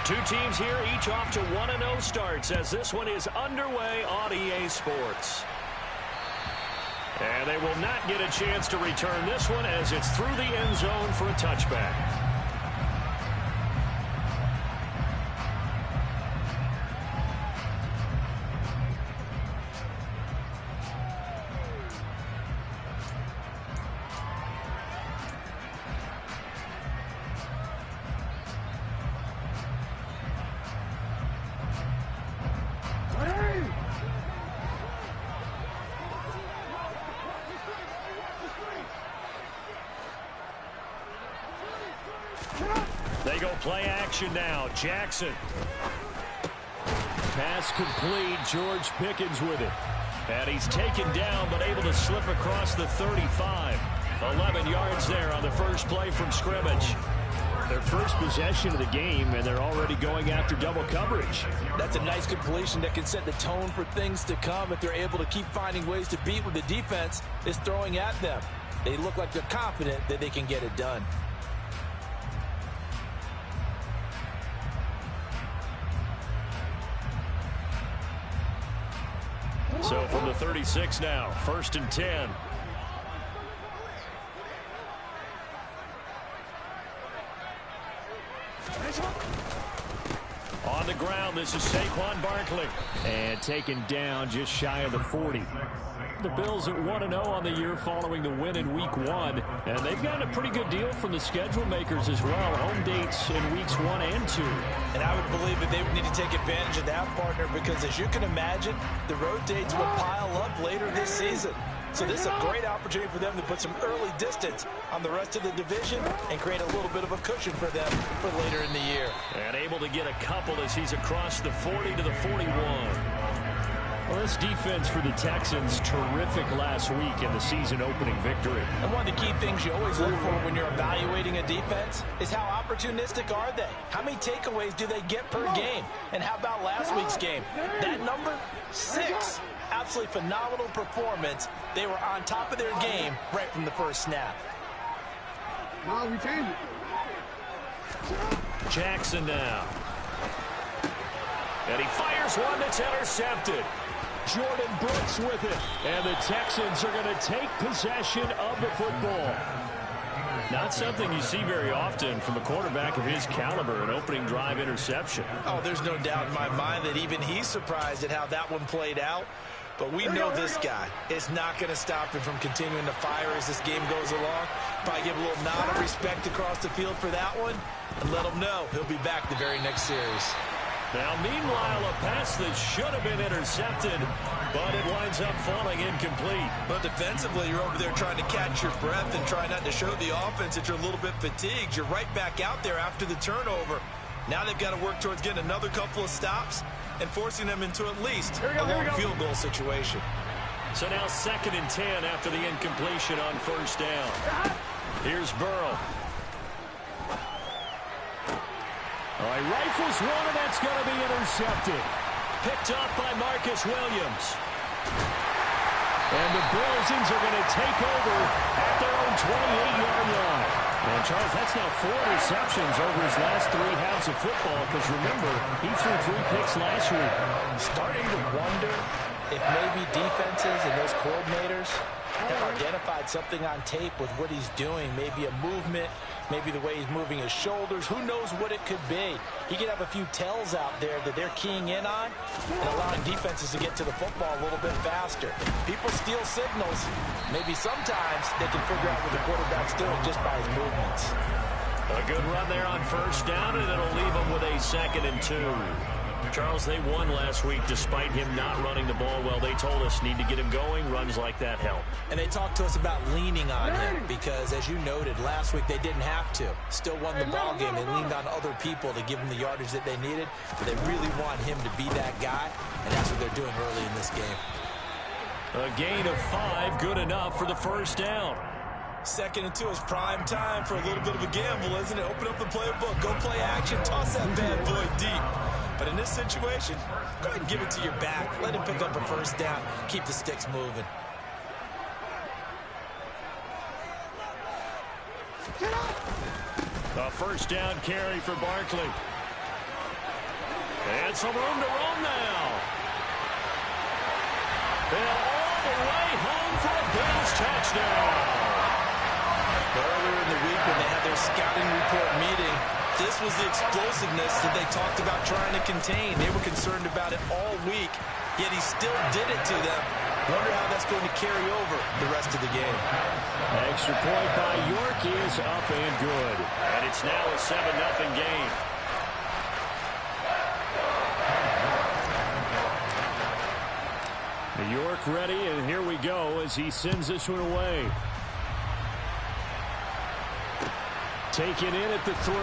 Two teams here, each off to 1-0 starts as this one is underway on EA Sports. And they will not get a chance to return this one as it's through the end zone for a touchback. They go play action now. Jackson. Pass complete. George Pickens with it. And he's taken down but able to slip across the 35. 11 yards there on the first play from scrimmage. Their first possession of the game, and they're already going after double coverage. That's a nice completion that can set the tone for things to come if they're able to keep finding ways to beat what the defense is throwing at them. They look like they're confident that they can get it done. So from the 36 now, 1st and 10. On the ground, this is Saquon Barkley. And taken down just shy of the 40. The Bills at 1-0 on the year following the win in Week 1. And they've gotten a pretty good deal from the schedule makers as well. Home dates in Weeks 1 and 2. And I would believe that they would need to take advantage of that, partner, because as you can imagine, the road dates will pile up later this season. So this is a great opportunity for them to put some early distance on the rest of the division and create a little bit of a cushion for them for later in the year. And able to get a couple as he's across the 40 to the 41. Well, this defense for the Texans, terrific last week in the season-opening victory. And one of the key things you always look for when you're evaluating a defense is how opportunistic are they? How many takeaways do they get per game? And how about last week's game? That number, 6. Absolutely phenomenal performance. They were on top of their game right from the first snap. No, we changed it. Jackson now. And he fires one that's intercepted. Jordan Brooks with it. And the Texans are going to take possession of the football. Not something you see very often from a quarterback of his caliber, an opening drive interception. Oh, there's no doubt in my mind that even he's surprised at how that one played out. But we know this guy is not going to stop him from continuing to fire as this game goes along. Probably give a little nod of respect across the field for that one and let him know he'll be back the very next series. Now, meanwhile, a pass that should have been intercepted, but it winds up falling incomplete. But defensively, you're over there trying to catch your breath and try not to show the offense that you're a little bit fatigued. You're right back out there after the turnover. Now they've got to work towards getting another couple of stops and forcing them into at least a long field goal situation. So now 2nd and 10 after the incompletion on first down. Here's Burrow. All right, rifles one, and that's going to be intercepted. Picked up by Marcus Williams. And the Bills are going to take over at their own 28-yard line. And, Charles, that's now 4 receptions over his last 3 halves of football, because, remember, he threw 3 picks last week. Starting to wonder if maybe defenses and those coordinators have identified something on tape with what he's doing, maybe a movement, maybe the way he's moving his shoulders. Who knows what it could be? He could have a few tells out there that they're keying in on and allowing defenses to get to the football a little bit faster. People steal signals. Maybe sometimes they can figure out what the quarterback's doing just by his movements. A good run there on first down, and it'll leave them with a 2nd and 2. Charles, they won last week despite him not running the ball well. They told us need to get him going. Runs like that help. And they talked to us about leaning on him because, as you noted, last week they didn't have to. Still won the ball game. They leaned on other people to give them the yardage that they needed. But they really want him to be that guy, and that's what they're doing early in this game. A gain of 5, good enough for the first down. 2nd and 2 is prime time for a little bit of a gamble, isn't it? Open up the playbook, go play action, toss that bad boy deep. But in this situation, go ahead and give it to your back. Let him pick up a first down. Keep the sticks moving. A first down carry for Barkley. And some room to run now. And all the way home for a Bills touchdown. Earlier in the week when they had their scouting report meeting, this was the explosiveness that they talked about trying to contain. They were concerned about it all week, yet he still did it to them. Wonder how that's going to carry over the rest of the game. Extra point by York is up and good. And it's now a 7-0 game. York ready, and here we go as he sends this one away. Taken in at the 3.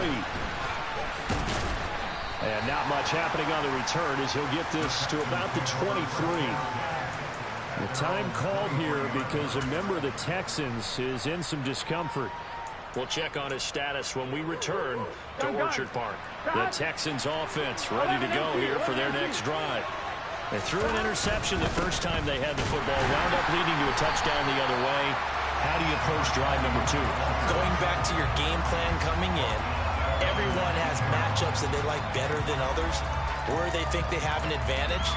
And not much happening on the return as he'll get this to about the 23. The time called here because a member of the Texans is in some discomfort. We'll check on his status when we return to Orchard Park. The Texans offense ready to go here for their next drive. They threw an interception the first time they had the football, wound up leading to a touchdown the other way. How do you approach drive number 2? Going back to your game plan coming in, everyone has matchups that they like better than others, where they think they have an advantage.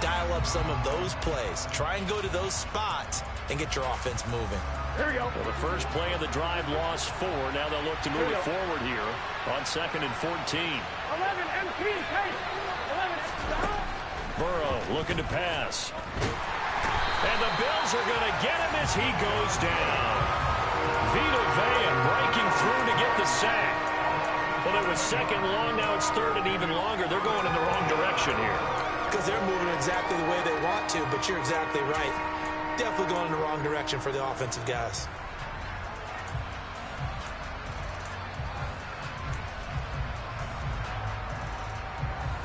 Dial up some of those plays. Try and go to those spots and get your offense moving. Here we go. Well, the first play of the drive lost 4. Now they'll look to move it forward here on 2nd and 14. 11 MT, pace. 11 Burrow looking to pass. And the Bills are going to get him as he goes down. Vita Vea breaking through to get the sack. Well, it was 2nd long. Now it's 3rd and even longer. They're going in the wrong direction here. Because they're moving exactly the way they want to, but you're exactly right. Definitely going in the wrong direction for the offensive guys.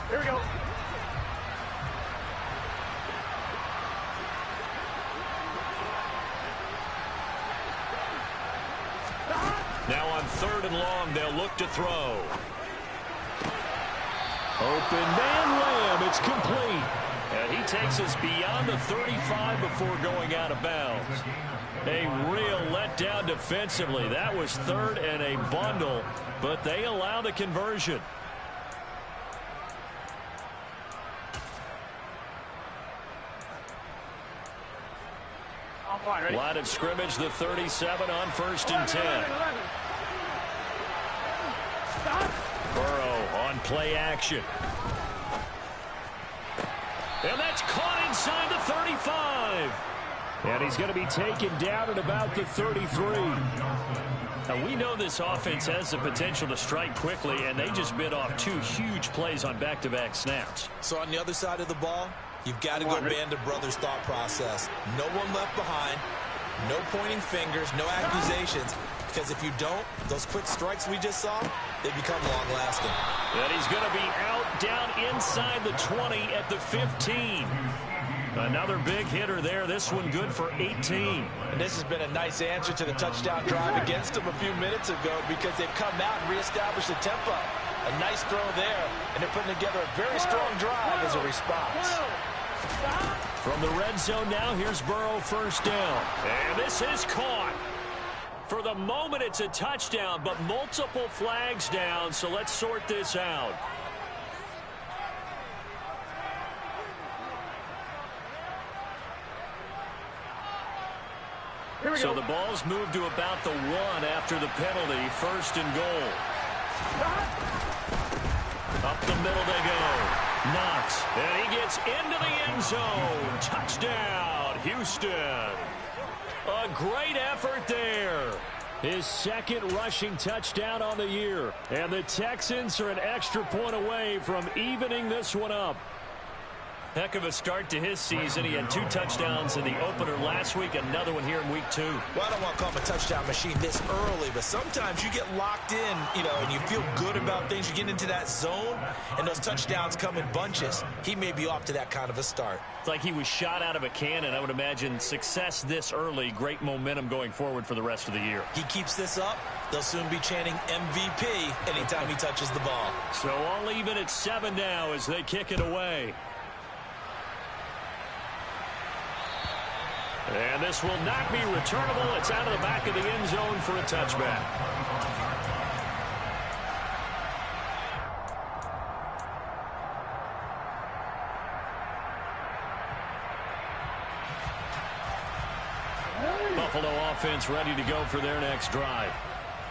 Here we go. Now on 3rd and long, they'll look to throw. Open man Lamb, it's complete. And he takes us beyond the 35 before going out of bounds. A real letdown defensively. That was 3rd and a bundle, but they allow the conversion. Line of scrimmage, the 37 on 1st and 10. Burrow on play action. And that's caught inside the 35. And he's going to be taken down at about the 33. Now, we know this offense has the potential to strike quickly, and they just bit off 2 huge plays on back-to-back snaps. So on the other side of the ball, you've got to go Band of Brothers thought process. No one left behind. No pointing fingers, no accusations. Because if you don't, those quick strikes we just saw, they become long-lasting. And he's going to be out down inside the 20 at the 15. Another big hitter there. This one good for 18. And this has been a nice answer to the touchdown drive against them a few minutes ago because they've come out and reestablished the tempo. A nice throw there, and they're putting together a very strong drive as a response. From the red zone now, here's Burrow, 1st down. And this is caught. For the moment, it's a touchdown, but multiple flags down, so let's sort this out. So the ball's moved to about the 1 after the penalty, 1st and goal. Up the middle they go. Knox, and he gets into the end zone. Touchdown, Houston. A great effort there. His 2nd rushing touchdown on the year. And the Texans are an extra point away from evening this one up. Heck of a start to his season. He had 2 touchdowns in the opener last week, another one here in week 2. Well, I don't want to call him a touchdown machine this early, but sometimes you get locked in, and you feel good about things. You get into that zone, and those touchdowns come in bunches. He may be off to that kind of a start. It's like he was shot out of a cannon. I would imagine success this early, great momentum going forward for the rest of the year. He keeps this up, they'll soon be chanting MVP anytime he touches the ball. So all even at 7 now as they kick it away. And this will not be returnable. It's out of the back of the end zone for a touchback. Buffalo offense ready to go for their next drive.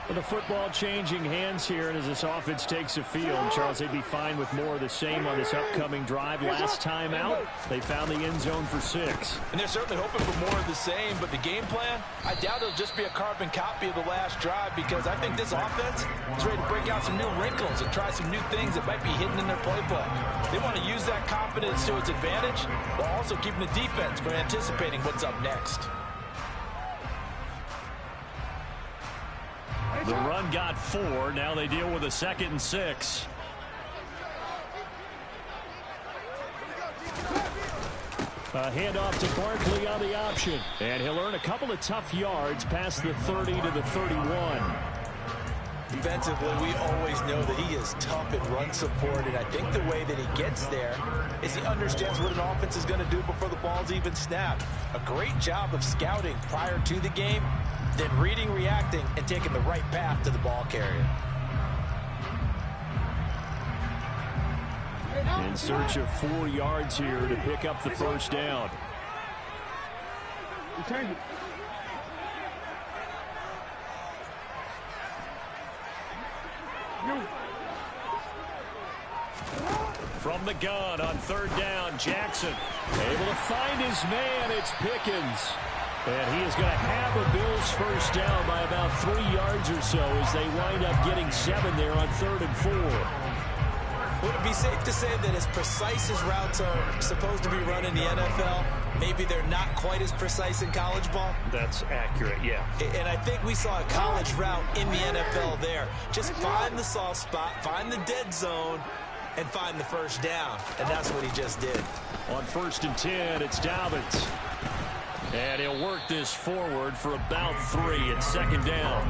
With the football changing hands here, and as this offense takes the field, Charles, they'd be fine with more of the same on this upcoming drive. Last time out, they found the end zone for 6. And they're certainly hoping for more of the same, but the game plan, I doubt it'll just be a carbon copy of the last drive, because I think this offense is ready to break out some new wrinkles and try some new things that might be hidden in their playbook. They want to use that confidence to its advantage, while also keeping the defense from anticipating what's up next. The run got 4. Now they deal with a 2nd and 6. A handoff to Barkley on the option. And he'll earn a couple of tough yards past the 30 to the 31. Defensively, we always know that he is tough in run support, and I think the way that he gets there is he understands what an offense is going to do before the ball's even snapped. A great job of scouting prior to the game, then reading, reacting, and taking the right path to the ball carrier. In search of 4 yards here to pick up the first down. From the gun on 3rd down, Jackson able to find his man. It's Pickens. And he is going to have a Bills first down by about 3 yards or so as they wind up getting 7 there on 3rd and 4. Would it be safe to say that as precise as routes are supposed to be run in the NFL, maybe they're not quite as precise in college ball? That's accurate, yeah. And I think we saw a college route in the NFL there. Just find the soft spot, find the dead zone, and find the first down. And that's what he just did. On 1st and 10, it's Dobbins. And he'll work this forward for about 3 at 2nd down.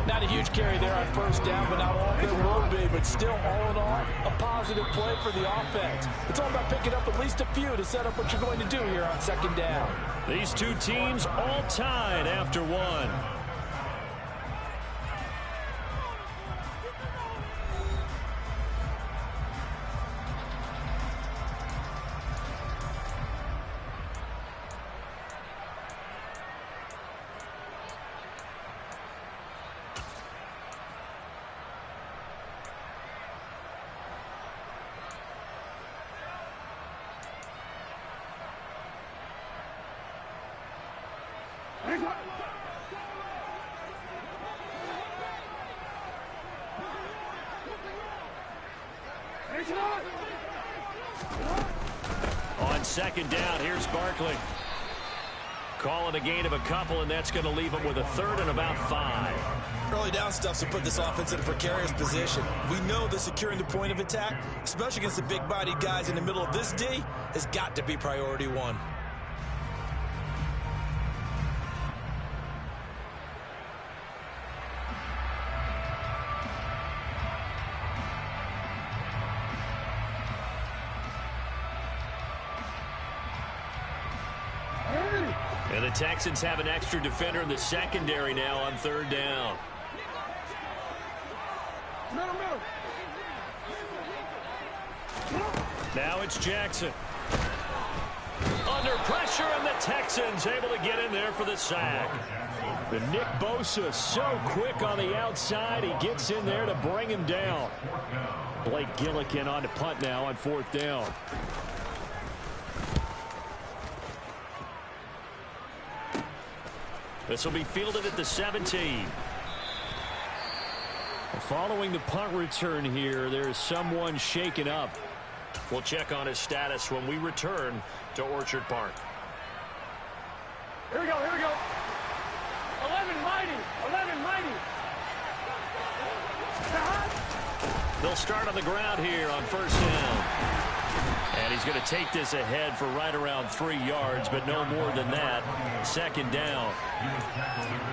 Not a huge carry there on 1st down, but not all there will be. But still, all in all, a positive play for the offense. It's all about picking up at least a few to set up what you're going to do here on 2nd down. These two teams all tied after 1. On 2nd down, here's Barkley. Calling a gain of a couple, and that's going to leave him with a 3rd and about 5. Early down stuff's to put this offense in a precarious position. We know that securing the point of attack, especially against the big-bodied guys in the middle of this D, has got to be priority 1. And the Texans have an extra defender in the secondary now on 3rd down. Now it's Jackson. Under pressure, and the Texans able to get in there for the sack. The Nick Bosa so quick on the outside. He gets in there to bring him down. Blake Gillikin on to punt now on 4th down. This will be fielded at the 17. Following the punt return here, there is someone shaken up. We'll check on his status when we return to Orchard Park. Here we go, here we go. 11 mighty, 11 mighty. They'll start on the ground here on 1st down. And he's going to take this ahead for right around 3 yards, but no more than that. 2nd down.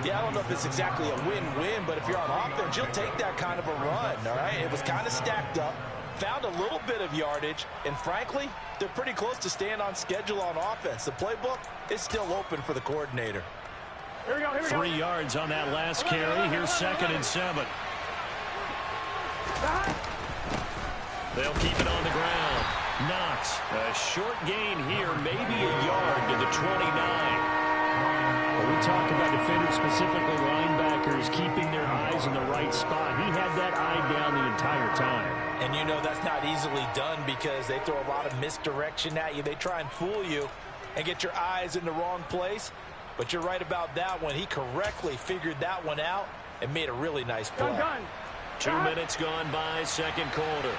Yeah, I don't know if it's exactly a win-win, but if you're on offense, you'll take that kind of a run, all right? It was kind of stacked up, found a little bit of yardage, and frankly, they're pretty close to staying on schedule on offense. The playbook is still open for the coordinator. Here we go, here we go. 3 yards on that last carry. Here's 2nd and 7. They'll keep it on the ground. Knox, a short gain here, maybe a yard to the 29. When we talk about defenders, specifically linebackers, keeping their eyes in the right spot, he had that eye down the entire time. And you know that's not easily done because they throw a lot of misdirection at you. They try and fool you and get your eyes in the wrong place. But you're right about that one. He correctly figured that one out and made a really nice play. Done. 2 minutes gone by, second quarter.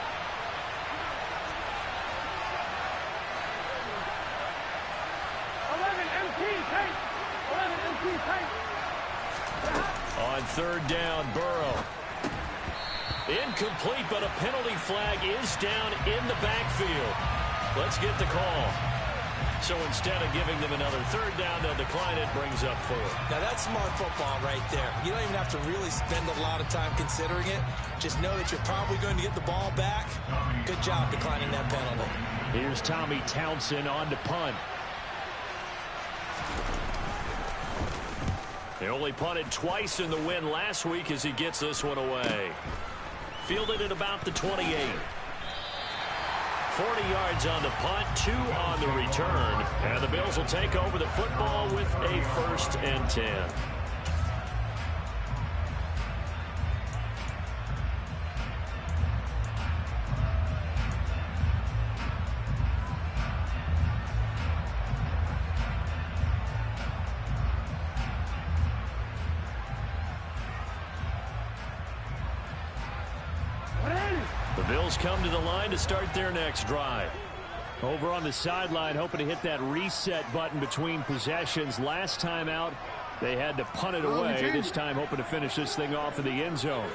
On third down, Burrow. Incomplete, but a penalty flag is down in the backfield. Let's get the call. So instead of giving them another third down, they'll decline it, brings up fourth. Now that's smart football right there. You don't even have to really spend a lot of time considering it. Just know that you're probably going to get the ball back. Good job declining that penalty. Here's Tommy Townsend on to punt. He only punted twice in the win last week as he gets this one away. Fielded at about the 28. 40 yards on the punt, 2 on the return. And the Bills will take over the football with a 1st and 10. The Bills come to the line to start their next drive. Over on the sideline, hoping to hit that reset button between possessions. Last time out, they had to punt it away. This time, hoping to finish this thing off in the end zone.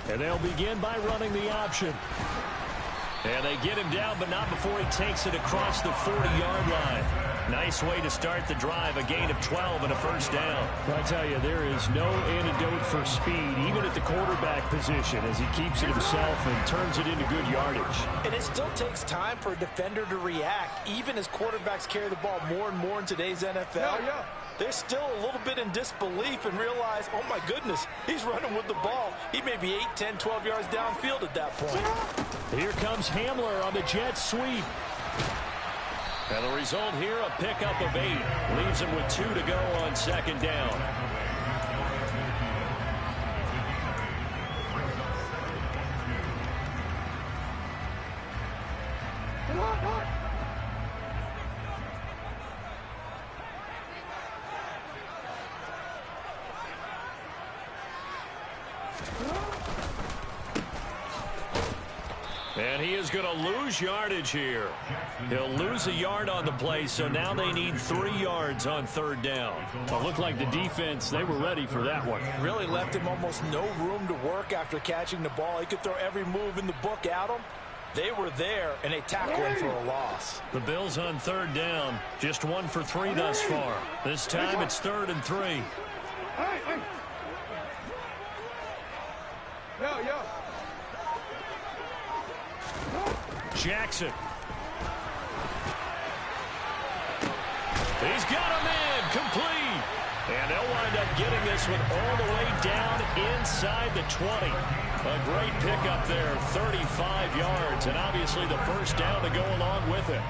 And they'll begin by running the option. And they get him down, but not before he takes it across the 40-yard line. Nice way to start the drive, a gain of 12 and a 1st down. I tell you, there is no antidote for speed, even at the quarterback position, as he keeps it himself and turns it into good yardage. And it still takes time for a defender to react, even as quarterbacks carry the ball more and more in today's NFL. They're still a little bit in disbelief and realize, oh my goodness, he's running with the ball. He may be 8, 10, 12 yards downfield at that point. Here comes Hamler on the jet sweep. And the result here, a pickup of 8. Leaves him with 2 to go on 2nd down. And he is going to lose yardage here. He'll lose a yard on the play, so now they need 3 yards on 3rd down. It looked like the defense, they were ready for that one. Really left him almost no room to work after catching the ball. He could throw every move in the book at him. They were there, and they tackled him for a loss. The Bills on 3rd down, just 1 for 3 thus far. This time it's 3rd and 3. Jackson. He's got him in, complete. And they'll wind up getting this one all the way down inside the 20. A great pickup there, 35 yards, and obviously the 1st down to go along with it.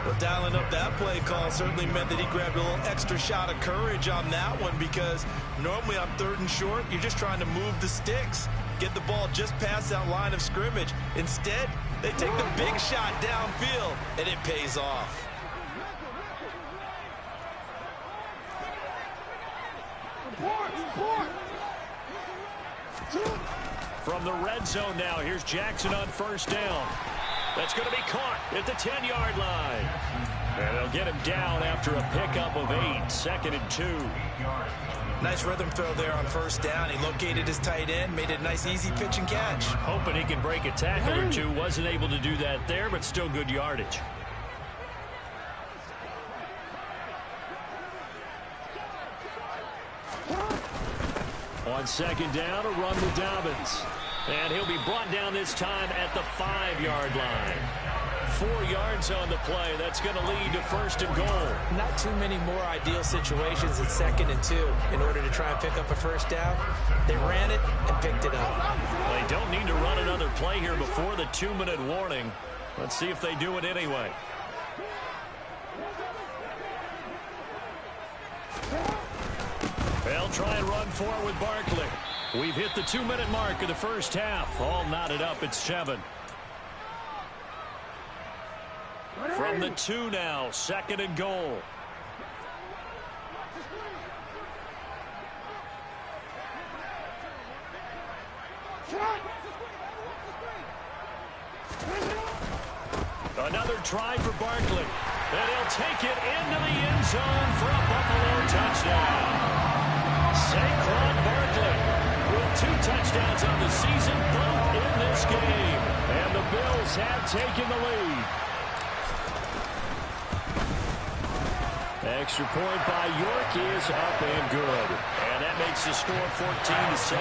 Well, dialing up that play call certainly meant that he grabbed a little extra shot of courage on that one, because normally on 3rd and short, you're just trying to move the sticks, get the ball just past that line of scrimmage. Instead, they take the big shot downfield, and it pays off. From the red zone now, here's Jackson on 1st down. That's going to be caught at the 10-yard line. And they'll get him down after a pickup of 8, 2nd and 2. Nice rhythm throw there on 1st down. He located his tight end, made it a nice easy pitch and catch. Hoping he can break a tackle or two. Wasn't able to do that there, but still good yardage. On 2nd down, a run with Dobbins. And he'll be brought down this time at the 5-yard line. 4 yards on the play. That's going to lead to 1st and goal. Not too many more ideal situations at 2nd and 2 in order to try and pick up a 1st down. They ran it and picked it up. They don't need to run another play here before the 2-minute warning. Let's see if they do it anyway. They'll try and run for it with Barkley. We've hit the 2-minute mark of the first half. All knotted up at 7. From the 2 now, 2nd and goal. Another try for Barkley. And he'll take it into the end zone for a Buffalo touchdown. Saquon Barkley with 2 touchdowns on the season, both in this game. And the Bills have taken the lead. Extra point by York is up and good. And that makes the score 14-7.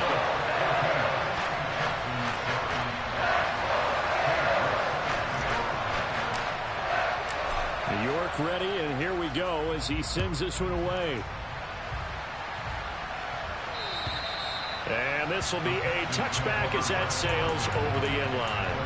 York ready, and here we go as he sends this one away. And this will be a touchback as that sails over the end line.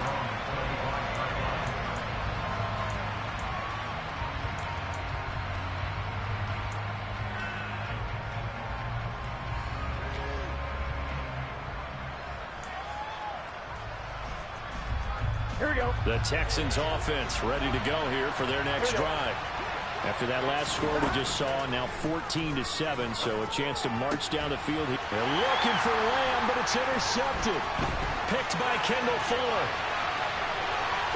Here we go. The Texans offense ready to go here for their next drive. After that last score we just saw, now 14-7, so a chance to march down the field. They're looking for Lamb, but it's intercepted. Picked by Kendall Fuller.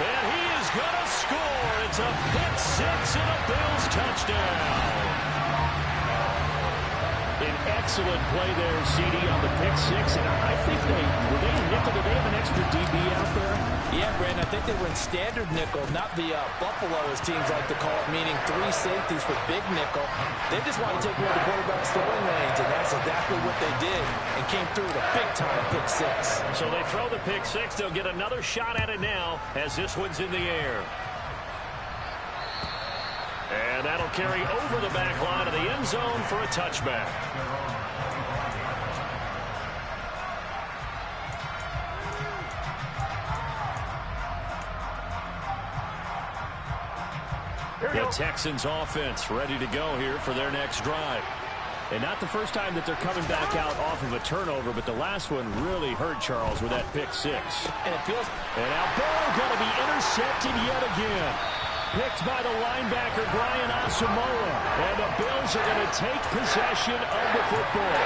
And he is going to score. It's a pick 6 and a Bills touchdown. An excellent play there, CD, on the pick 6. And I think were they in nickel? Did they have an extra DB out there? Yeah, Brandon, I think they were in standard nickel, not the Buffalo, as teams like to call it, meaning 3 safeties for big nickel. They just want to take away the quarterback's throwing lanes, and that's exactly what they did, and came through with a big-time pick 6. So they throw the pick 6. They'll get another shot at it now as this one's in the air. And that'll carry over the back line of the end zone for a touchback. The Texans offense ready to go here for their next drive. And not the first time that they're coming back out off of a turnover, but the last one really hurt Charles with that pick 6. And it feels... And now Burrow going to be intercepted yet again. Picked by the linebacker, Brian Asamoah. And the Bills are going to take possession of the football.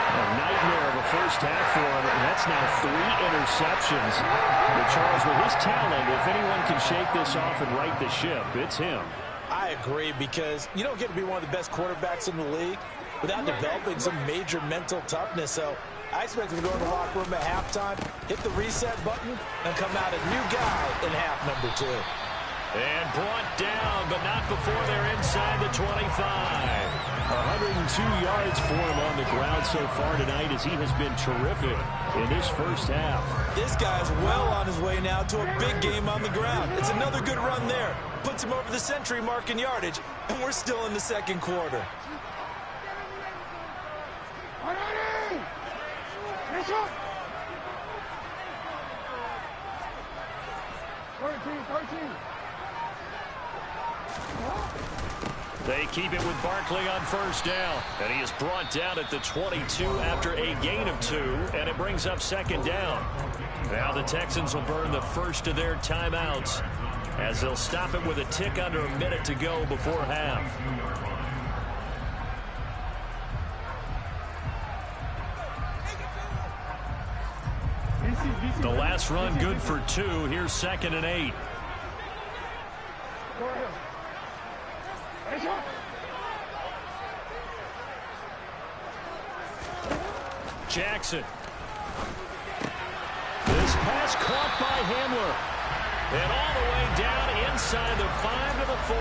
A nightmare of a first half for him, and that's now 3 interceptions. But Charles, with his talent, if anyone can shake this off and right the ship, it's him. I agree, because you don't get to be one of the best quarterbacks in the league without developing some major mental toughness. So I expect him to go in the locker room at halftime, hit the reset button, and come out a new guy in half number 2. And brought down, but not before they're inside the 25. 102 yards for him on the ground so far tonight, as he has been terrific in this first half. This guy's well on his way now to a big game on the ground. It's another good run there. Puts him over the century mark in yardage, and we're still in the second quarter. 13. They keep it with Barkley on first down. And he is brought down at the 22 after a gain of 2. And it brings up second down. Now the Texans will burn the first of their timeouts, as they'll stop it with a tick under a minute to go before half. The last run good for 2. Here's 2nd and 8. Jackson. This pass caught by Hamler. And all the way down inside the 5 to the 4.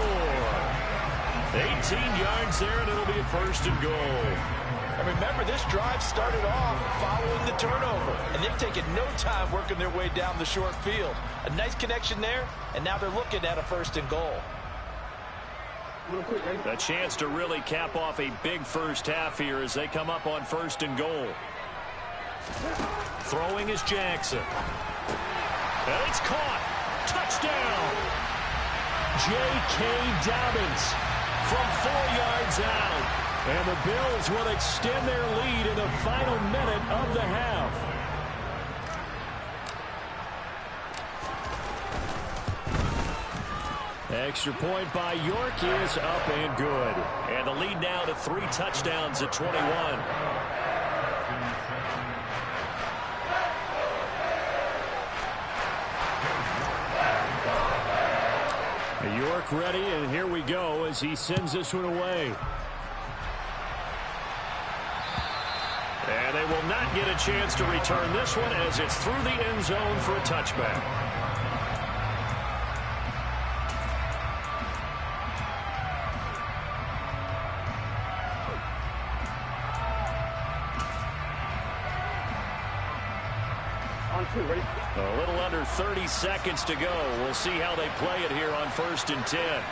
18 yards there, and it'll be a 1st and goal. And remember, this drive started off following the turnover, and they've taken no time working their way down the short field. A nice connection there, and now they're looking at a 1st and goal. A chance to really cap off a big first half here as they come up on 1st and goal. Throwing is Jackson. And it's caught. Touchdown! J.K. Dobbins from 4 yards out. And the Bills will extend their lead in the final minute of the half. Extra point by York is up and good. And the lead now to 3 touchdowns at 21. York ready, and here we go as he sends this one away. And they will not get a chance to return this one as it's through the end zone for a touchback. Ready? A little under 30 seconds to go. We'll see how they play it here on 1st and 10.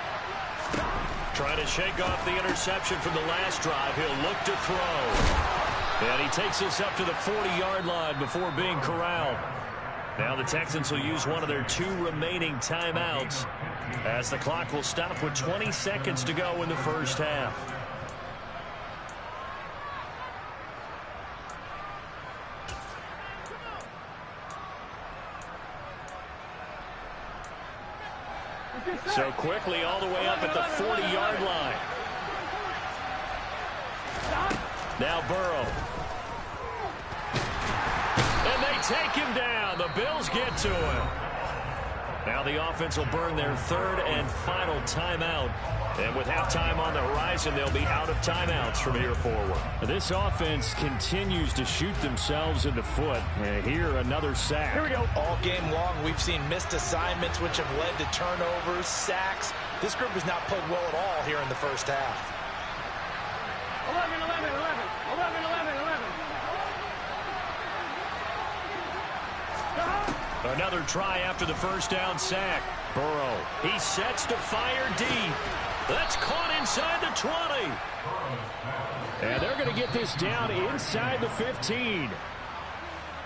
Trying to shake off the interception from the last drive. He'll look to throw. And he takes us up to the 40-yard line before being corralled. Now the Texans will use one of their 2 remaining timeouts as the clock will stop with 20 seconds to go in the first half. So quickly all the way up at the 40-yard line. Now Burrow. And they take him down. The Bills get to him. Now the offense will burn their 3rd and final timeout. And with halftime on the horizon, they'll be out of timeouts from here forward. This offense continues to shoot themselves in the foot. And here, another sack. Here we go. All game long, we've seen missed assignments, which have led to turnovers, sacks. This group has not played well at all here in the first half. 11, 11, 11. 11, 11, 11. Another try after the first down sack. Burrow, he sets to fire deep. That's caught inside the 20. And they're going to get this down inside the 15.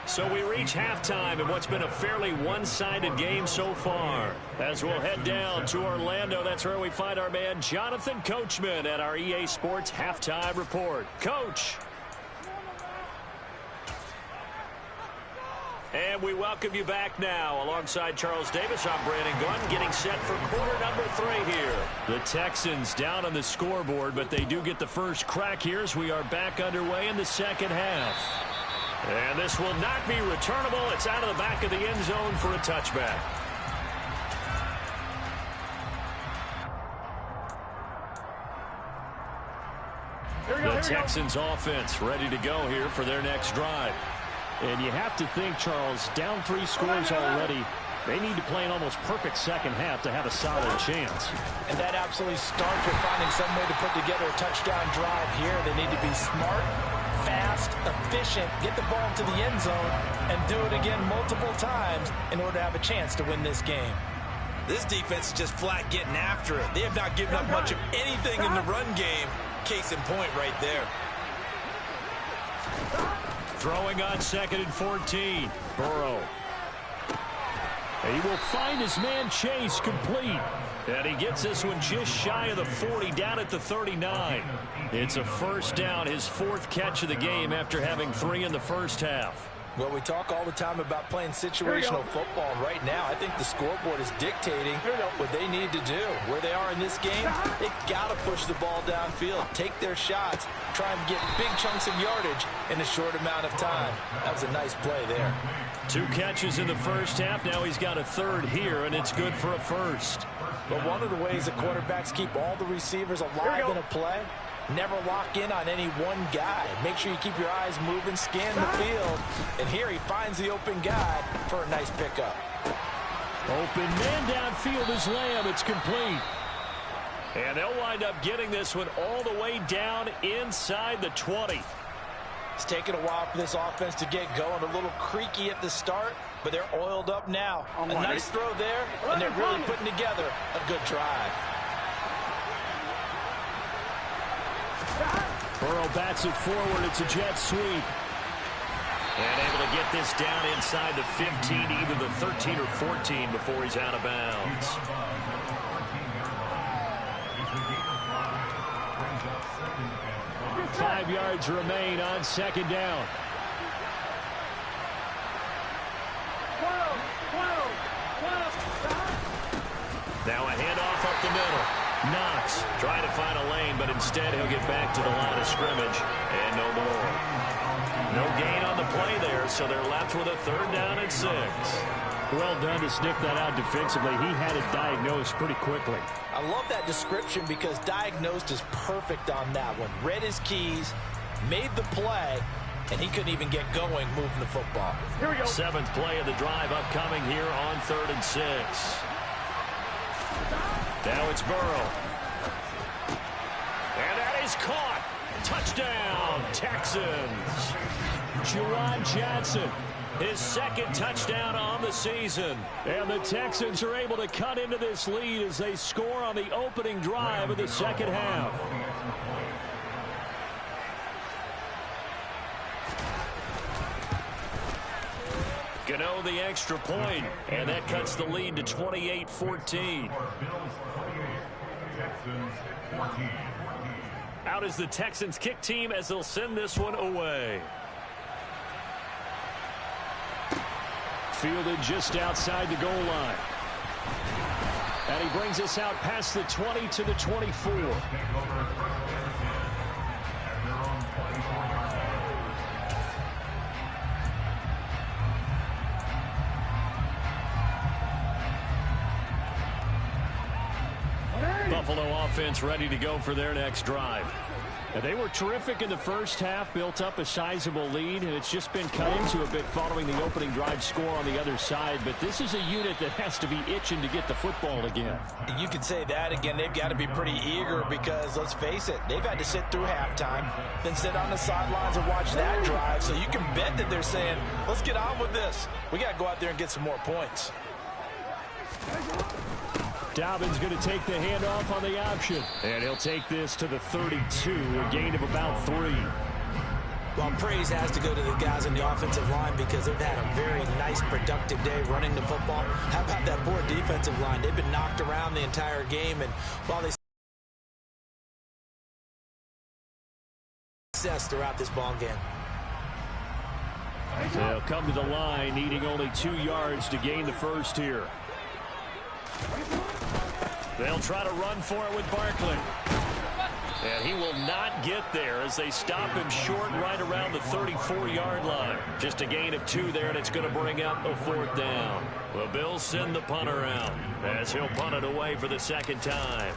So we reach halftime in what's been a fairly one-sided game so far. As we'll head down to Orlando, that's where we find our man Jonathan Coachman at our EA Sports Halftime Report. Coach. And we welcome you back now. Alongside Charles Davis, I'm Brandon Gunn, getting set for quarter number 3 here. The Texans down on the scoreboard, but they do get the first crack here as we are back underway in the second half. And this will not be returnable. It's out of the back of the end zone for a touchback. The Texans offense ready to go here for their next drive. And you have to think, Charles, down 3 scores already. They need to play an almost perfect second half to have a solid chance. And that absolutely starts with finding some way to put together a touchdown drive here. They need to be smart, fast, efficient, get the ball to the end zone, and do it again multiple times in order to have a chance to win this game. This defense is just flat getting after it. They have not given up much of anything in the run game. Case in point right there. Throwing on 2nd and 14. Burrow. He will find his man Chase complete. And he gets this one just shy of the 40, down at the 39. It's a first down, his 4th catch of the game after having 3 in the first half. Well, we talk all the time about playing situational football. Right now, I think the scoreboard is dictating what they need to do. Where they are in this game, they've got to push the ball downfield, take their shots, try and get big chunks of yardage in a short amount of time. That was a nice play there. 2 catches in the first half. Now he's got a 3rd here, and it's good for a first. But one of the ways that quarterbacks keep all the receivers alive in a play, never lock in on any one guy. Make sure you keep your eyes moving, scan the field. And here he finds the open guy for a nice pickup. Open man downfield is Lamb. It's complete. And they'll wind up getting this one all the way down inside the 20. It's taken a while for this offense to get going. A little creaky at the start, but they're oiled up now. A nice throw there, and they're really putting together a good drive. Burrow bats it forward. It's a jet sweep. And able to get this down inside the 15, either the 13 or 14 before he's out of bounds. Five yards remain on second down. Now a handoff up the middle. Knox trying to find a lane, but instead he'll get back to the line of scrimmage and no more. No gain on the play there, so they're left with a 3rd down and 6. Well done to sniff that out defensively. He had it diagnosed pretty quickly. I love that description because diagnosed is perfect on that one. Read his keys, made the play, and he couldn't even get going moving the football. Here we go. 7th play of the drive upcoming here on 3rd and 6. Now it's Burrow. And that is caught. Touchdown, Texans. Juwan Johnson, his 2nd touchdown on the season. And the Texans are able to cut into this lead as they score on the opening drive of the second half. Gano the extra point, and that cuts the lead to 28-14. Out is the Texans kick team as they'll send this one away. Fielded just outside the goal line. And he brings us out past the 20 to the 24. Buffalo offense ready to go for their next drive. And they were terrific in the first half, built up a sizable lead, and it's just been cut into a bit following the opening drive score on the other side. But this is a unit that has to be itching to get the football again. You could say that again. They've got to be pretty eager because, let's face it, they've had to sit through halftime, then sit on the sidelines and watch that drive. So you can bet that they're saying, let's get on with this. We got to go out there and get some more points. Dobbins going to take the handoff on the option. And he'll take this to the 32, a gain of about 3. Well, praise has to go to the guys on the offensive line because they've had a very nice, productive day running the football. How about that poor defensive line? They've been knocked around the entire game, and while they success throughout this ball game. They'll come to the line, needing only 2 yards to gain the first here. They'll try to run for it with Barkley. And he will not get there as they stop him short right around the 34-yard line. Just a gain of 2 there, and it's going to bring up a 4th down. The Bills send the punter out as he'll punt it away for the 2nd time.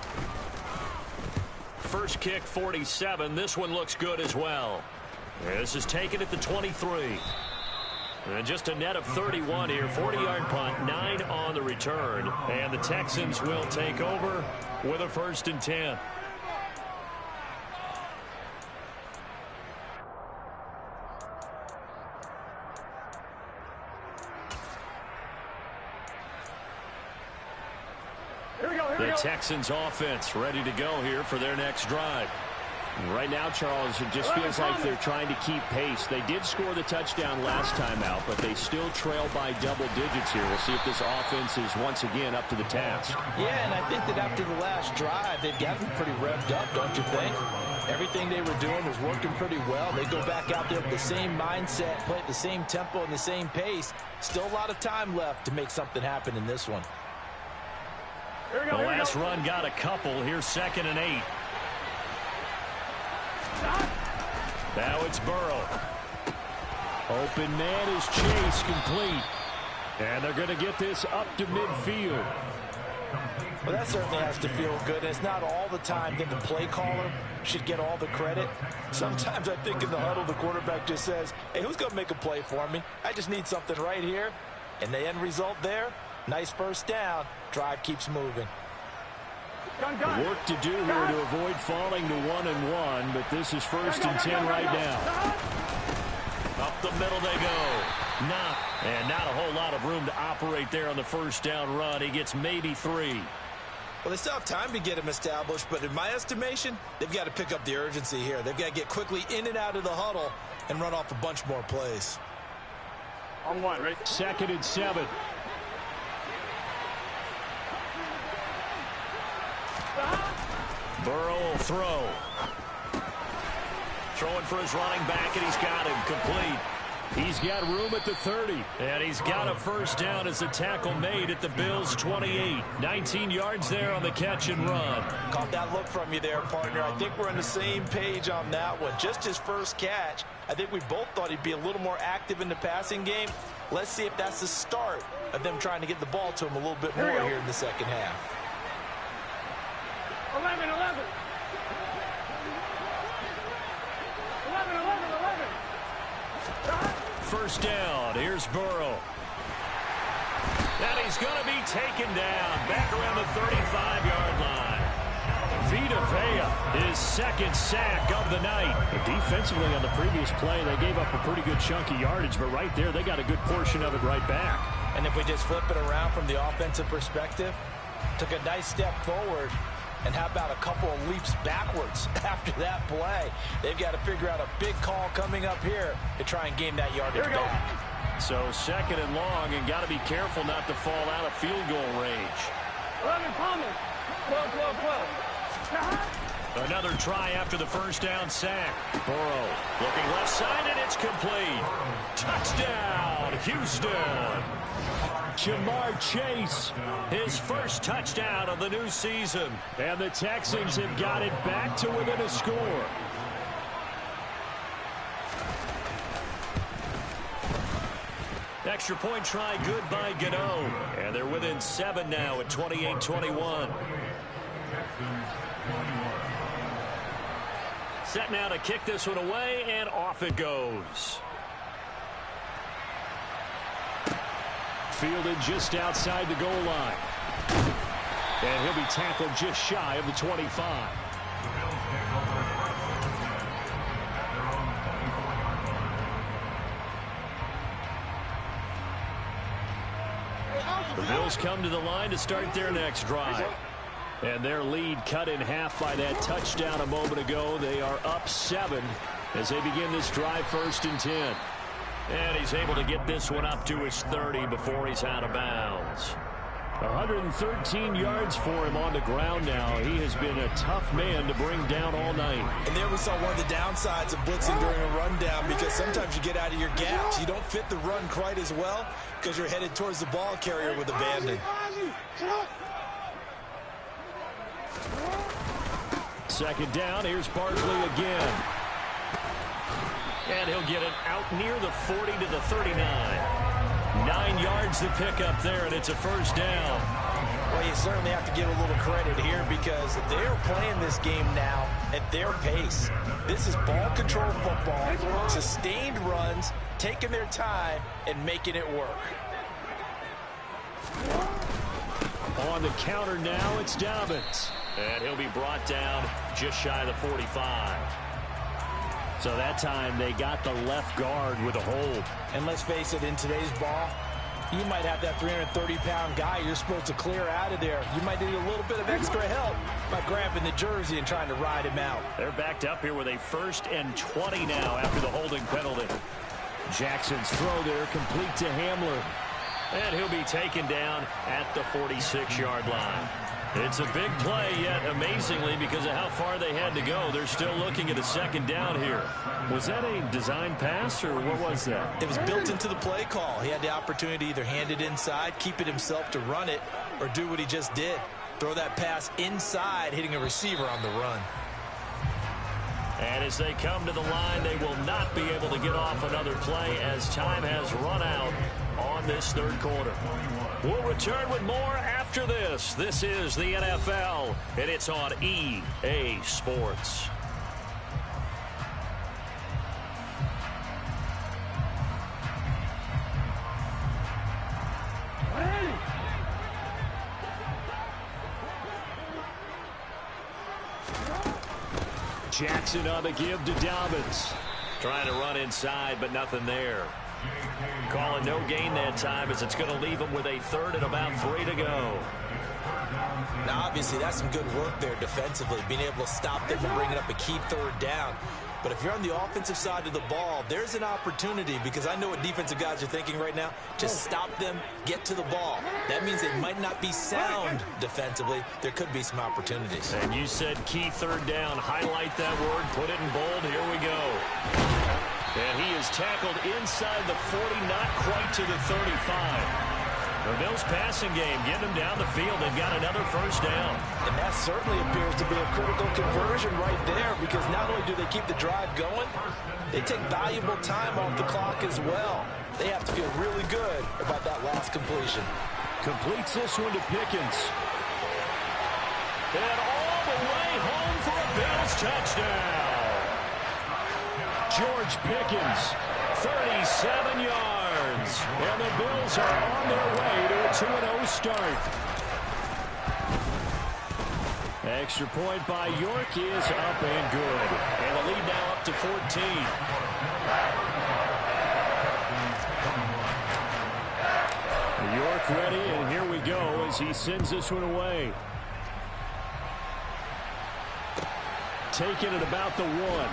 First kick, 47. This one looks good as well. This is taken at the 23. And just a net of 31 here. 40-yard punt, 9 on the return. And the Texans will take over with a 1st and 10. The Texans offense ready to go here for their next drive. Right now, Charles, it just feels like they're trying to keep pace. They did score the touchdown last time out, but they still trail by double digits here. We'll see if this offense is once again up to the task. Yeah, and I think that after the last drive, they've gotten pretty revved up, don't you think? Everything they were doing was working pretty well. They go back out there with the same mindset, play at the same tempo and the same pace. Still a lot of time left to make something happen in this one. The last run got a couple. Here's 2nd and 8. Now it's Burrow. Open man is Chase, complete. And they're going to get this up to midfield. Well, that certainly has to feel good. And it's not all the time that the play caller should get all the credit. Sometimes I think in the huddle, the quarterback just says, hey, who's going to make a play for me? I just need something right here. And the end result there, nice 1st down. Drive keeps moving. Work to do here to avoid falling to 1-1, but this is 1st and 10 right now. Up the middle they go. Not a whole lot of room to operate there on the 1st down run. He gets maybe 3. Well, they still have time to get him established, but in my estimation, they've got to pick up the urgency here. They've got to get quickly in and out of the huddle and run off a bunch more plays. On one, right? 2nd and 7. Burrow will throw. Throwing for his running back, and he's got him complete. He's got room at the 30, and he's got a first down as the tackle made at the Bills' 28. 19 yards there on the catch and run. Caught that look from you there, partner. I think we're on the same page on that one. Just his first catch. I think we both thought he'd be a little more active in the passing game. Let's see if that's the start of them trying to get the ball to him a little bit more here in the second half. 11, 11. 11, 11, 11. First down. Here's Burrow. And he's going to be taken down back around the 35-yard line. Vita Vea, his 2nd sack of the night. Defensively on the previous play, they gave up a pretty good chunk of yardage, but right there, they got a good portion of it right back. And if we just flip it around from the offensive perspective, took a nice step forward, and how about a couple of leaps backwards after that play? They've got to figure out a big call coming up here to try and gain that yardage back. So 2nd and long, and got to be careful not to fall out of field goal range. 11, Palmer. 12, 12, 12. Another try after the first down sack. Burrow looking left side, and it's complete. Touchdown, Houston. Jamar Chase, his first touchdown of the new season. And the Texans have got it back to within a score. Extra point try good by Gano. And they're within 7 now at 28-21. Set now to kick this one away, and off it goes. Fielded just outside the goal line. And he'll be tackled just shy of the 25. The Bills come to the line to start their next drive. And their lead cut in half by that touchdown a moment ago. They are up 7 as they begin this drive, 1st and 10. And he's able to get this one up to his 30 before he's out of bounds. 113 yards for him on the ground now. He has been a tough man to bring down all night. And there we saw one of the downsides of blitzing during a rundown, because sometimes you get out of your gaps. You don't fit the run quite as well because you're headed towards the ball carrier with abandon. 2nd down. Here's Barkley again. And he'll get it out near the 40 to the 39. 9 yards to pick up there, and it's a first down. Well, you certainly have to give a little credit here, because they're playing this game now at their pace. This is ball control football, sustained runs, taking their time and making it work. On the counter now, it's Dobbins. And he'll be brought down just shy of the 45. So that time they got the left guard with a hold. And let's face it, in today's ball, you might have that 330-pound guy you're supposed to clear out of there. You might need a little bit of extra help by grabbing the jersey and trying to ride him out. They're backed up here with a 1st and 20 now after the holding penalty. Jackson's throw there complete to Hamler. And he'll be taken down at the 46-yard line. It's a big play, yet amazingly, because of how far they had to go, they're still looking at a 2nd down here. Was that a design pass, or what was that? It was built into the play call. He had the opportunity to either hand it inside, keep it himself to run it, or do what he just did. Throw that pass inside, hitting a receiver on the run. And as they come to the line, they will not be able to get off another play as time has run out on this 3rd quarter. We'll return with more after this. This is the NFL, and it's on EA Sports. Jackson on the give to Dobbins. Trying to run inside, but nothing there. Calling no gain that time, as it's going to leave him with a 3rd and about 3 to go. Now, obviously, that's some good work there defensively, being able to stop them from bringing up a key 3rd down. But if you're on the offensive side of the ball, there's an opportunity, because I know what defensive guys are thinking right now. Just stop them, get to the ball. That means they might not be sound defensively. There could be some opportunities. And you said key third down. Highlight that word. Put it in bold. Here we go. And he is tackled inside the 40, not quite to the 35. The Bills passing game, getting them down the field. They've got another first down. And that certainly appears to be a critical conversion right there, because not only do they keep the drive going, they take valuable time off the clock as well. They have to feel really good about that last completion. Completes this one to Pickens. And all the way home for a Bills touchdown. George Pickens, 37 yards. And the Bills are on their way to a 2-0 start. Extra point by York is up and good. And the lead now up to 14. York ready, and here we go as he sends this one away. Taking it about the 1.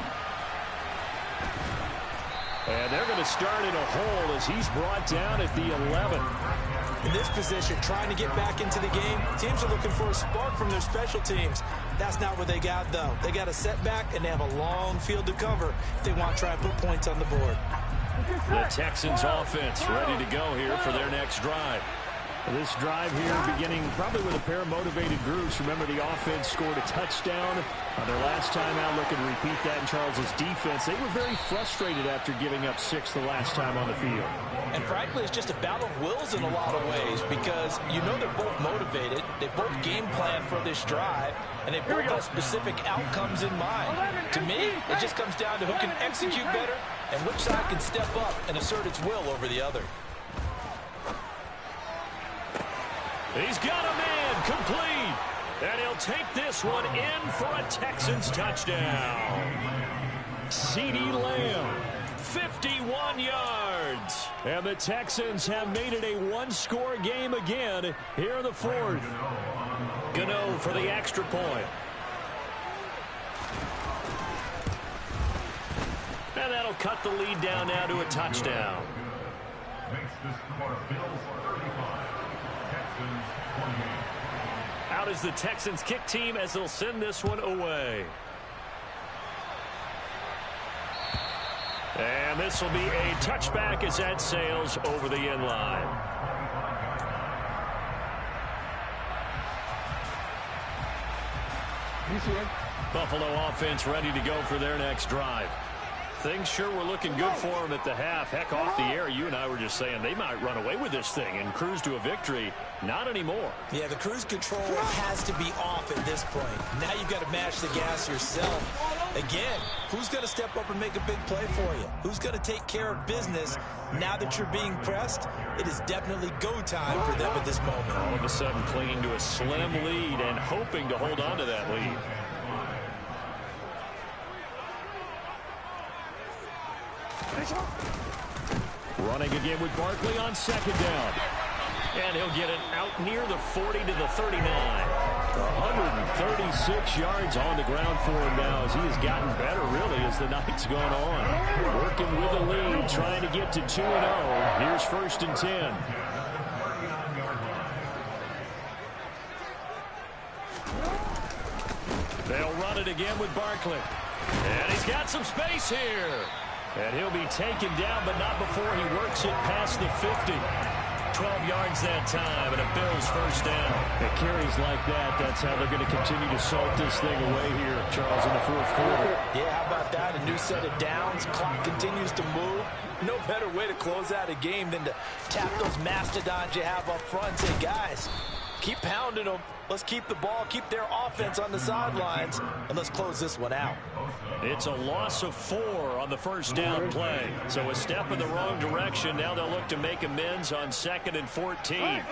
And they're going to start in a hole as he's brought down at the 11. In this position, trying to get back into the game, teams are looking for a spark from their special teams. That's not what they got, though. They got a setback, and they have a long field to cover if they want to try and put points on the board. The Texans offense ready to go here for their next drive. This drive here beginning probably with a pair of motivated groups. Remember, the offense scored a touchdown on their last time out. Looking to repeat that in Charles's defense. They were very frustrated after giving up 6 the last time on the field. And frankly, it's just a battle of wills in a lot of ways, because you know they're both motivated. They both game plan for this drive, and they both have specific outcomes in mind. To me, it just comes down to who can execute better and which side can step up and assert its will over the other. He's got a man complete. And he'll take this one in for a Texans touchdown. CeeDee Lamb, 51 yards. And the Texans have made it a one-score game again here in the 4th. Gano for the extra point. And that'll cut the lead down now to a touchdown. Makes the score Bills 35, Texans 28. Out is the Texans kick team as they'll send this one away. And this will be a touchback as that sails over the end line. Buffalo offense ready to go for their next drive. Things sure were looking good for them at the half. Heck, off the air, you and I were just saying they might run away with this thing and cruise to a victory. Not anymore. Yeah, the cruise control has to be off at this point. Now you've got to mash the gas yourself. Again, who's going to step up and make a big play for you? Who's going to take care of business now that you're being pressed? It is definitely go time for them at this moment. All of a sudden clinging to a slim lead and hoping to hold on to that lead. Running again with Barkley on second down. And he'll get it out near the 40 to the 39. 136 yards on the ground for him now as he has gotten better, really, as the night's gone on. Working with a lead, trying to get to 2-0. Here's 1st and 10. They'll run it again with Barkley. And he's got some space here. And he'll be taken down, but not before he works it past the 50. 12 yards that time, and a Bills first down. It carries like that. That's how they're going to continue to salt this thing away here, Charles, in the 4th quarter. Yeah, how about that? A new set of downs. Clock continues to move. No better way to close out a game than to tap those mastodons you have up front and say, guys, keep pounding them. Let's keep the ball, keep their offense on the sidelines, and let's close this one out. It's a loss of 4 on the first down play. So a step in the wrong direction. Now they'll look to make amends on 2nd and 14.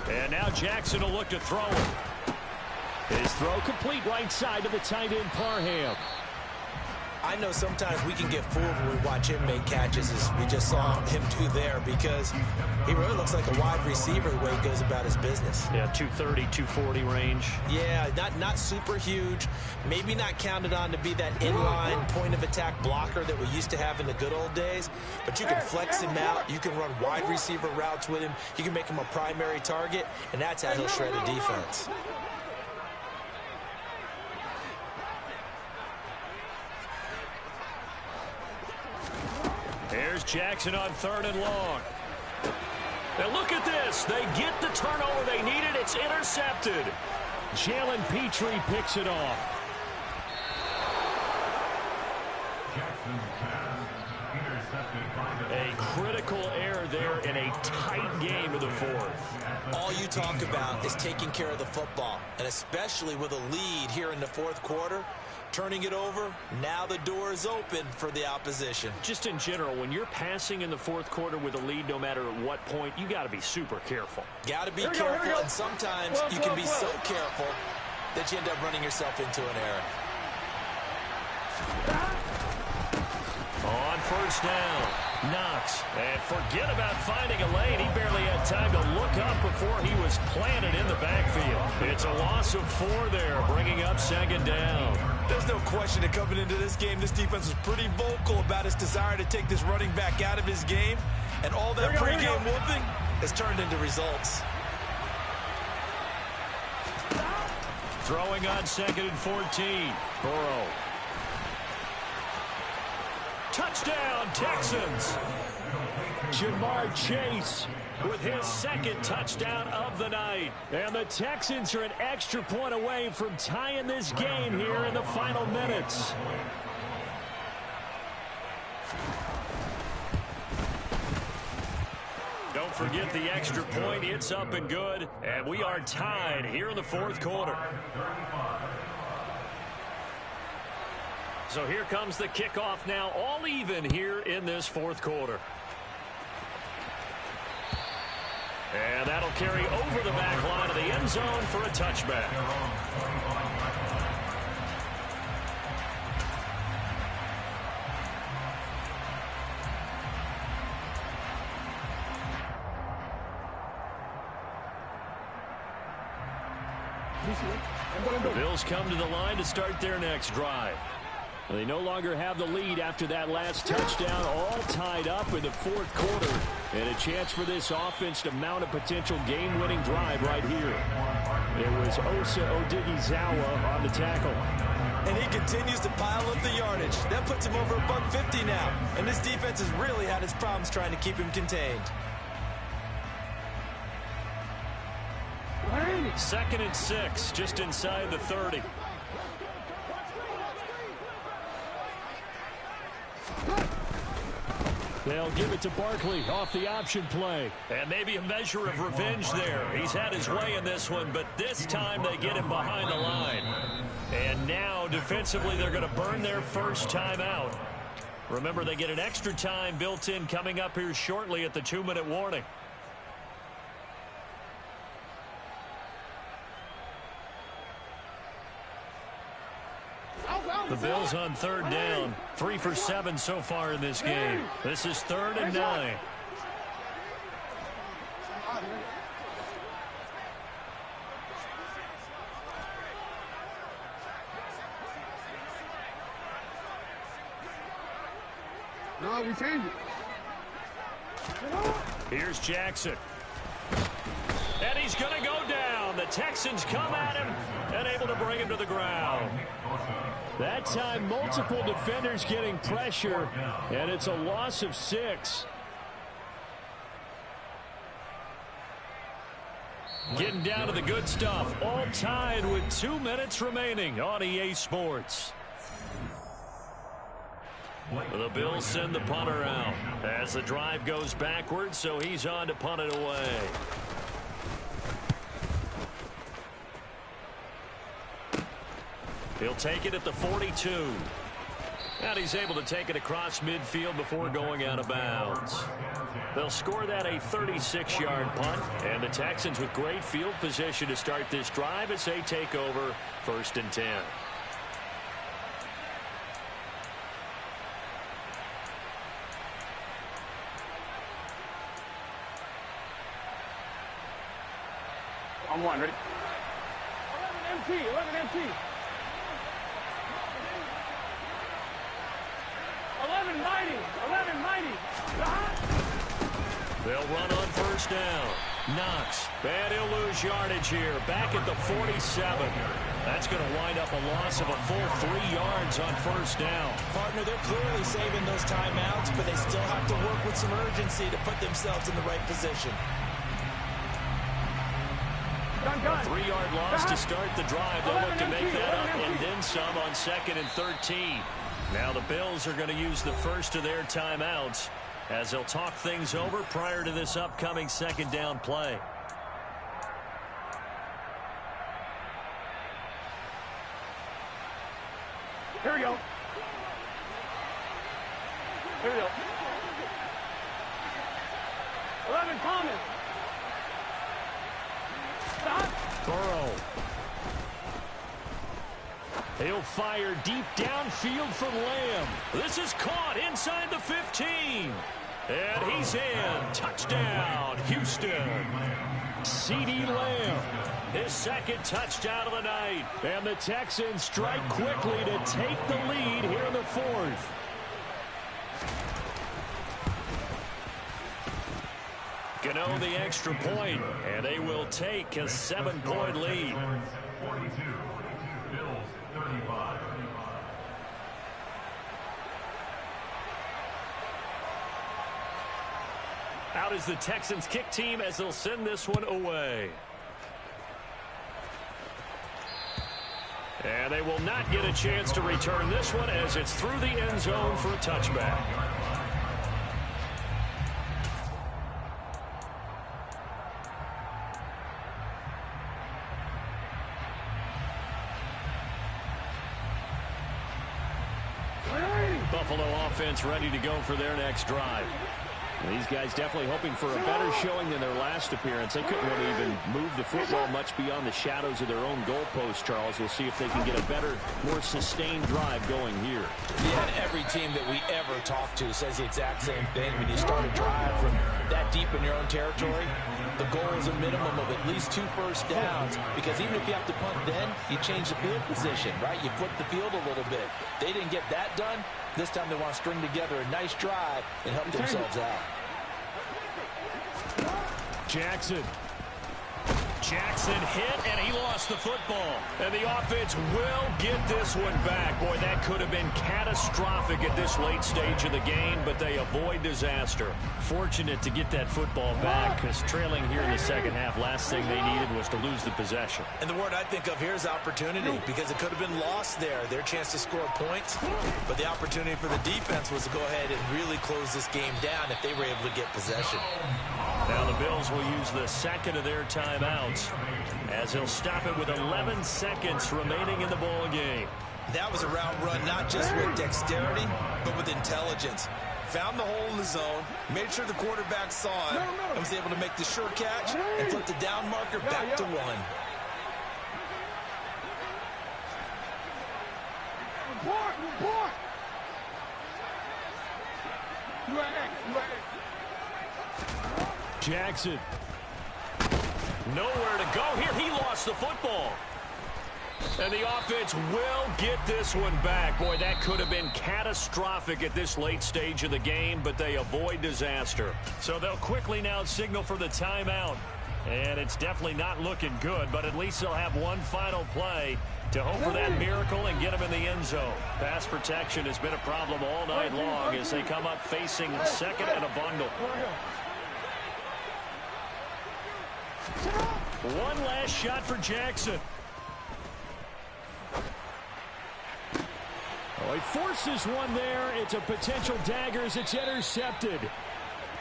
And now Jackson will look to throw it. His throw complete right side to the tight end Parham. I know sometimes we can get fooled when we watch him make catches, as we just saw him do there, because he really looks like a wide receiver the way he goes about his business. Yeah, 230, 240 range. Yeah, not super huge. Maybe not counted on to be that inline point-of-attack blocker that we used to have in the good old days, but you can flex him out. You can run wide receiver routes with him. You can make him a primary target, and that's how he'll shred a defense. Here's Jackson on 3rd and long. And look at this. They get the turnover they needed. It's intercepted. Jalen Petrie picks it off. A critical error there in a tight game of the 4th. All you talk about is taking care of the football, and especially with a lead here in the 4th quarter. Turning it over, now the door is open for the opposition. Just in general, when you're passing in the 4th quarter with a lead, no matter at what point, you got to be super careful. Got to be careful, and sometimes you can be so careful that you end up running yourself into an error. On 1st down, Knox. And forget about finding a lane. He barely had time to look up before he was planted in the backfield. It's a loss of 4 there, bringing up 2nd down. There's no question that coming into this game, this defense was pretty vocal about its desire to take this running back out of his game. And all that pregame whooping has turned into results. Throwing on 2nd and 14. Burrow. Touchdown, Texans. Jamar Chase with his 2nd touchdown of the night. And the Texans are an extra point away from tying this game here in the final minutes. Don't forget the extra point. It's up and good. And we are tied here in the 4th quarter. So here comes the kickoff now, all even here in this 4th quarter. And that'll carry over the back line of the end zone for a touchback. The Bills come to the line to start their next drive. They no longer have the lead after that last touchdown, all tied up in the 4th quarter. And a chance for this offense to mount a potential game-winning drive right here. It was Osa Odighizuwa on the tackle. And he continues to pile up the yardage. That puts him over $150 now. And this defense has really had its problems trying to keep him contained. 2nd and 6, just inside the 30. They'll give it to Barkley off the option play. And maybe a measure of revenge there. He's had his way in this one, but this time they get him behind the line. And now, defensively, they're going to burn their first time out. Remember, they get an extra time built in coming up here shortly at the 2-minute warning. The Bills on 3rd down. 3 for 7 so far in this game. This is 3rd and 9. No, we changed it. Here's Jackson. And he's going to go down. The Texans come at him and able to bring him to the ground. That time, multiple defenders getting pressure, and it's a loss of 6. Getting down to the good stuff, all tied with 2 minutes remaining on EA Sports. The Bills send the punter out as the drive goes backwards, so he's on to punt it away. He'll take it at the 42. And he's able to take it across midfield before going out of bounds. They'll score that a 36-yard punt. And the Texans with great field position to start this drive as they take over 1st and 10. 1. Ready? 11 MT. 11 MT. 11 mighty. 11 mighty. They'll run on first down. Knox, and he'll lose yardage here. Back at the 47. That's going to wind up a loss of a full 3 yards on first down. Partner, they're clearly saving those timeouts, but they still have to work with some urgency to put themselves in the right position. A 3-yard loss to start the drive. They'll look to make that up and then some on 2nd and 13. Now the Bills are going to use the first of their timeouts as they'll talk things over prior to this upcoming 2nd down play. Here we go. Here we go. 11 Thomas. Stop. Burrow. He'll fire deep downfield from Lamb. This is caught inside the 15. And he's in. Touchdown, Houston. CeeDee Lamb, his 2nd touchdown of the night. And the Texans strike quickly to take the lead here in the 4th. Gano the extra point, and they will take a 7-point lead. 42. Bills 35. Out is the Texans kick team as they'll send this one away. And they will not get a chance to return this one as it's through the end zone for a touchback. Buffalo offense ready to go for their next drive. These guys definitely hoping for a better showing than their last appearance. They couldn't really even move the football much beyond the shadows of their own goalpost, Charles. We'll see if they can get a better, more sustained drive going here. Yeah, and every team that we ever talk to says the exact same thing. When you start a drive from that deep in your own territory, the goal is a minimum of at least 2 first downs, because even if you have to punt then, you change the field position, right? You flip the field a little bit. They didn't get that done. This time they want to string together a nice drive and help themselves out. Jackson hit, and he lost the football. And the offense will get this one back. Boy, that could have been catastrophic at this late stage of the game, but they avoid disaster. Fortunate to get that football back, because trailing here in the second half, last thing they needed was to lose the possession. And the word I think of here is opportunity, because it could have been lost there, their chance to score points. But the opportunity for the defense was to go ahead and really close this game down if they were able to get possession. Now the Bills will use the 2nd of their timeouts as he'll stop it with 11 seconds remaining in the ball game. That was a route run not just with dexterity, but with intelligence. Found the hole in the zone, made sure the quarterback saw it, and was able to make the sure catch and flip the down marker back to 1. Report. Jackson. Nowhere to go here. He lost the football. And the offense will get this one back. Boy, that could have been catastrophic at this late stage of the game, but they avoid disaster. So they'll quickly now signal for the timeout. And it's definitely not looking good, but at least they'll have one final play to hope for that miracle and get them in the end zone. Pass protection has been a problem all night long as they come up facing 2nd and a bundle. One last shot for Jackson. Oh, he forces one there. It's a potential dagger as it's intercepted.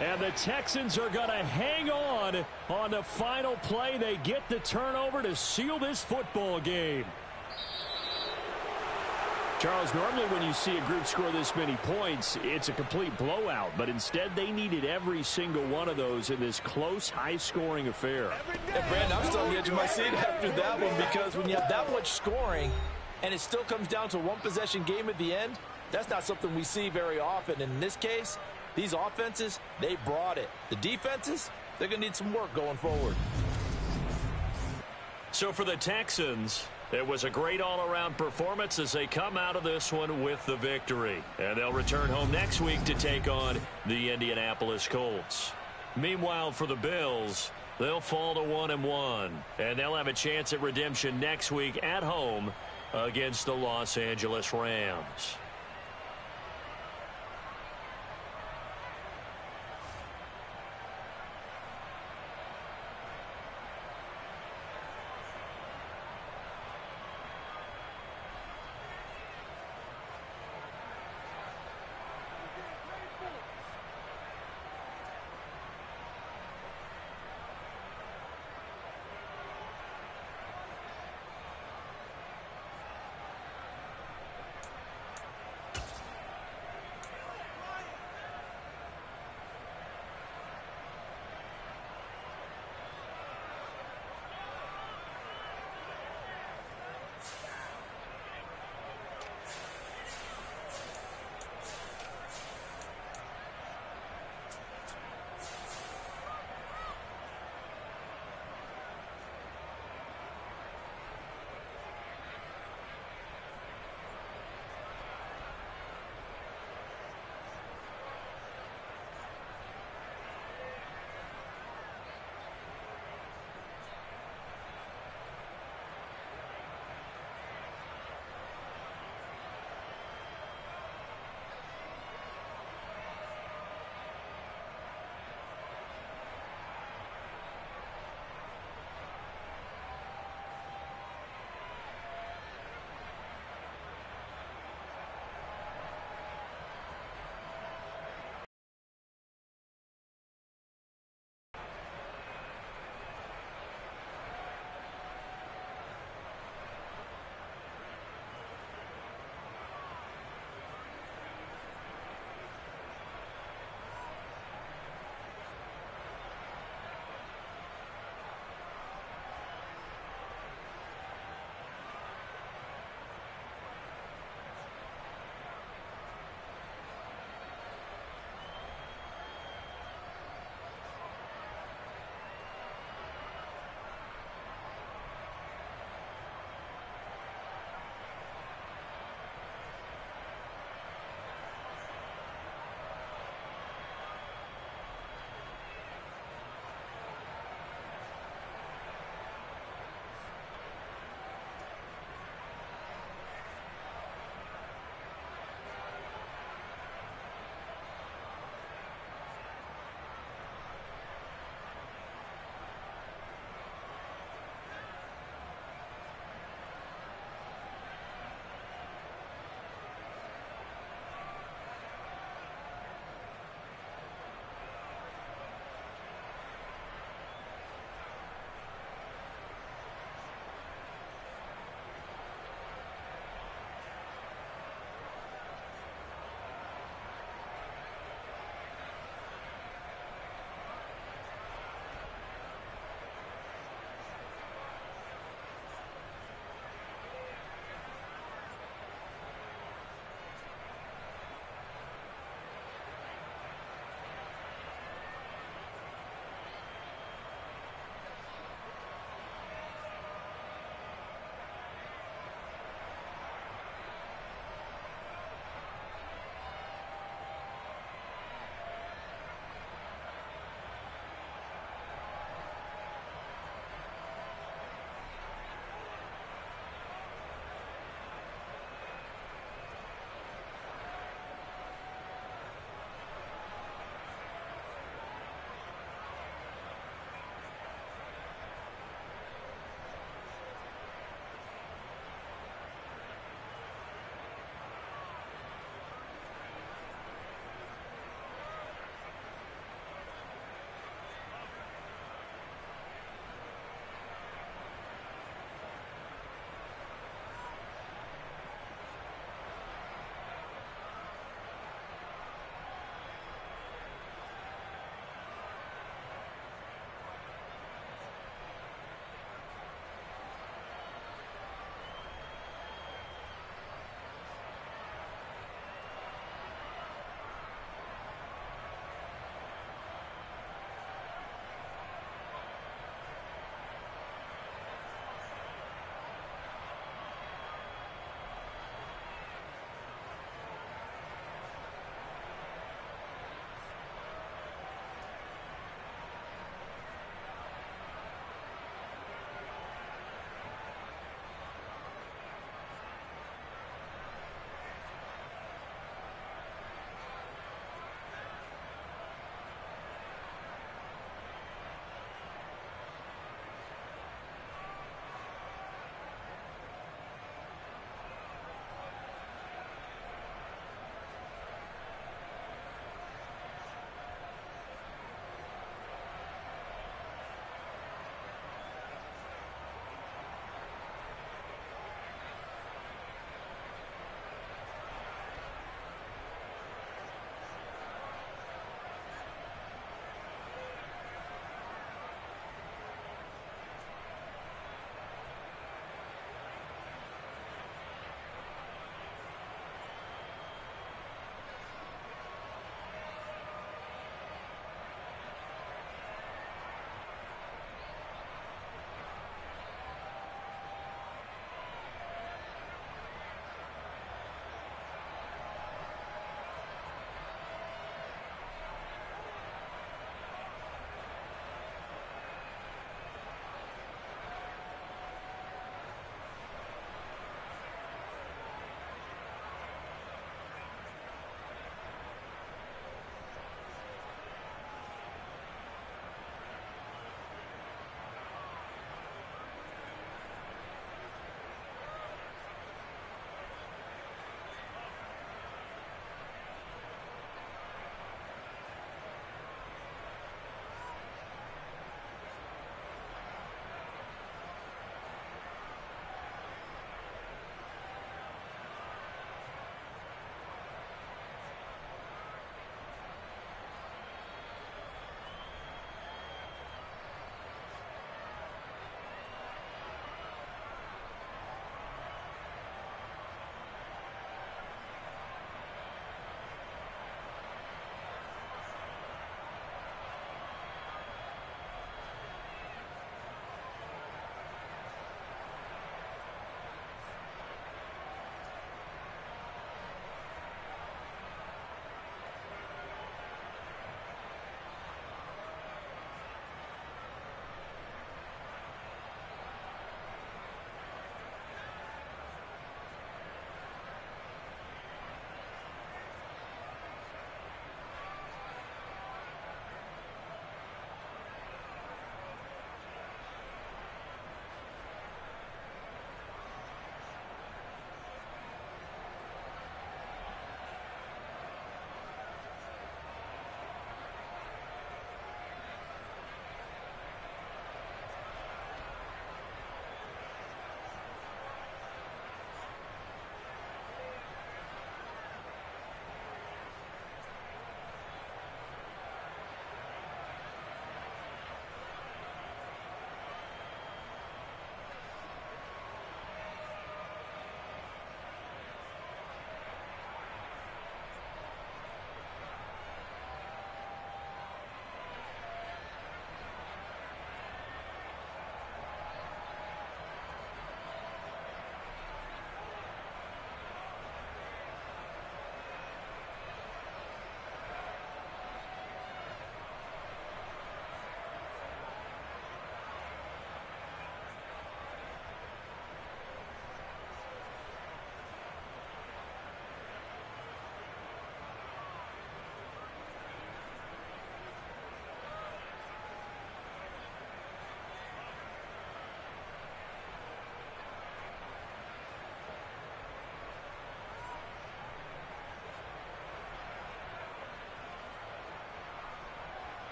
And the Texans are going to hang on the final play. They get the turnover to seal this football game. Charles, normally when you see a group score this many points, it's a complete blowout. But instead, they needed every single one of those in this close, high-scoring affair. Hey, Brandon, I'm still on the edge of my seat after that one, because when you have that much scoring and it still comes down to one possession game at the end, that's not something we see very often. And in this case, these offenses, they brought it. The defenses, they're going to need some work going forward. So for the Texans, it was a great all-around performance as they come out of this one with the victory. And they'll return home next week to take on the Indianapolis Colts. Meanwhile, for the Bills, they'll fall to 1-1. And they'll have a chance at redemption next week at home against the Los Angeles Rams.